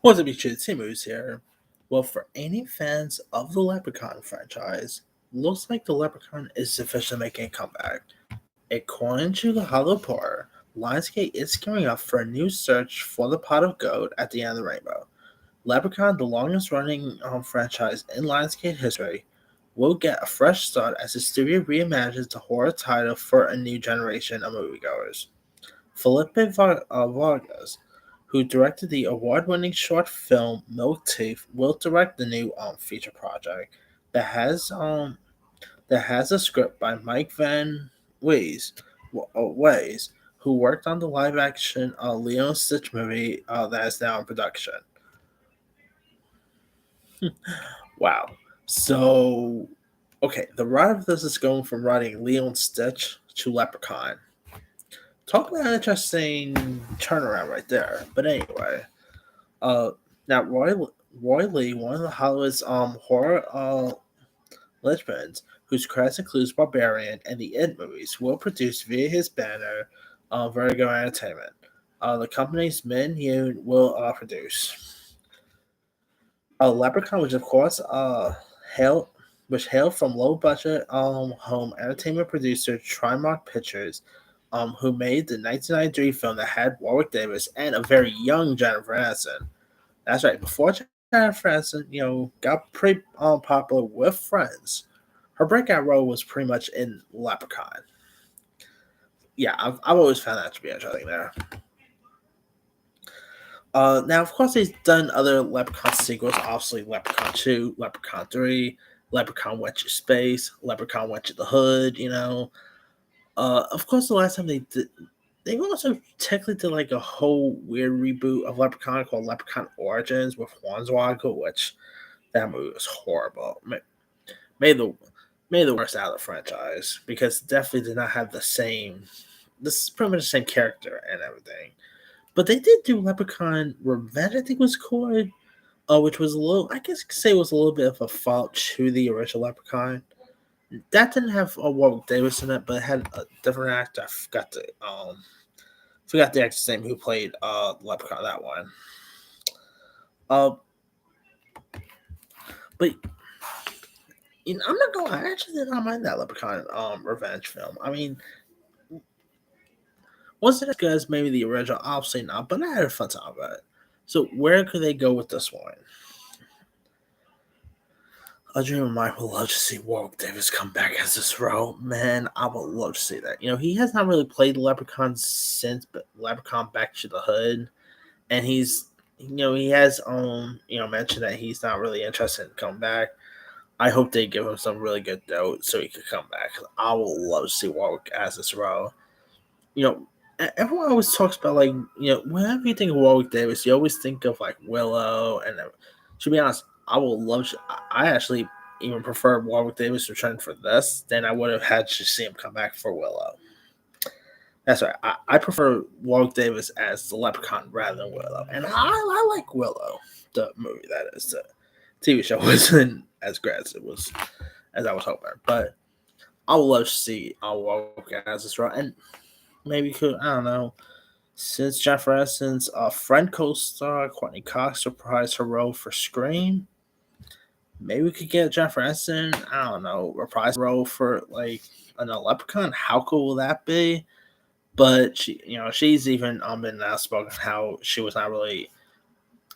What's up, YouTube? Team Moose here. Well, for any fans of the Leprechaun franchise, looks like the Leprechaun is officially making a comeback. According to the Hollow Porter, Lionsgate is gearing up for a new search for the pot of gold at the end of the rainbow. Leprechaun, the longest running franchise in Lionsgate history, will get a fresh start as the studio reimagines the horror title for a new generation of moviegoers. Felipe Vargas, who directed the award-winning short film Milk Teeth, will direct the new feature project that has a script by Mike Van Ways, who worked on the live-action Leo and Stitch movie that is now in production. Wow. So, okay, the writer of this is going from writing Leo and Stitch to Leprechaun. Talk about an interesting turnaround right there. But anyway, uh, now Roy Lee, one of the Hollywood's horror linchpins, whose credits includes Barbarian and the It movies, will produce via his banner, Vertigo Entertainment. The company's Min Yoon will produce. Leprechaun, which of course hailed hailed from low budget home entertainment producer Trimark Pictures, who made the 1993 film that had Warwick Davis and a very young Jennifer Aniston. That's right, before Jennifer Aniston, got pretty popular with Friends. Her breakout role was pretty much in Leprechaun. Yeah, I've always found that to be interesting there. Now, of course, he's done other Leprechaun sequels, obviously Leprechaun 2, Leprechaun 3, Leprechaun Went to Space, Leprechaun Went to the Hood, Of course, the last time they also technically did like a whole weird reboot of Leprechaun called Leprechaun Origins with Hornswoggle, which that movie was horrible. Made the worst out of the franchise because it definitely did not have the same. This is pretty much the same character and everything. But they did do Leprechaun Revenge, I think was called, which was a little, I guess you could say it was a little bit of a fault to the original Leprechaun. That didn't have Warwick Davis in it, but it had a different actor. I forgot the actor's name who played Leprechaun that one. But I'm not going. I actually did not mind that Leprechaun Revenge film. I mean, wasn't as good as maybe the original? Obviously not, but I had a fun time with it. So where could they go with this one? A dream of mine would love to see Warwick Davis come back as this role. Man, I would love to see that. He has not really played Leprechaun since Leprechaun Back to the Hood, and he has mentioned that he's not really interested in coming back. I hope they give him some really good note so he could come back. I would love to see Warwick as this role. Everyone always talks about whenever you think of Warwick Davis, you always think of like Willow, and to be honest, I actually even prefer Warwick Davis return for this than I would have had to see him come back for Willow. That's right. I prefer Warwick Davis as the Leprechaun rather than Willow, and I like Willow, the movie that is. The TV show wasn't as great as it was as I was hoping, but I would love to see Warwick as this role, and maybe could, I don't know, since Jennifer Aniston's friend co-star Courtney Cox reprised her role for Scream, maybe we could get Jennifer Aniston, I don't know, reprise her role for like another Leprechaun. How cool will that be? But she's even been outspoken how she was not really,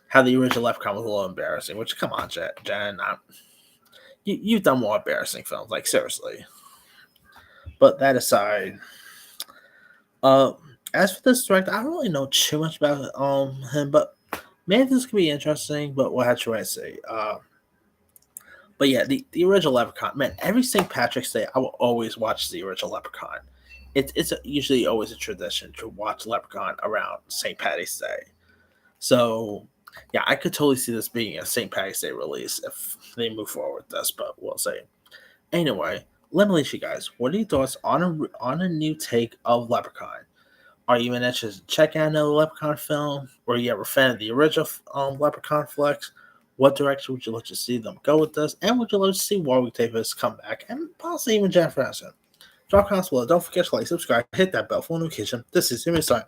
how the original Leprechaun was a little embarrassing. Which, come on, Jen, you've done more embarrassing films, like seriously. But that aside, as for this director, I don't really know too much about him, but maybe this could be interesting. But we'll have to wait and see. But yeah, the original Leprechaun, man. Every St. Patrick's Day, I will always watch the original Leprechaun. It's usually always a tradition to watch Leprechaun around St. Patty's Day. So yeah, I could totally see this being a St. Patty's Day release if they move forward with this, but we'll see. Anyway, let me leave you guys. What are your thoughts on a new take of Leprechaun? Are you interested in checking out another Leprechaun film? Or are you ever a fan of the original Leprechaun flicks? What direction would you like to see them go with this? And would you like to see Warwick Davis come back? And possibly even Jennifer Aniston? Drop comments below. Don't forget to like, subscribe, hit that bell for notification. This is Jimmy Stein.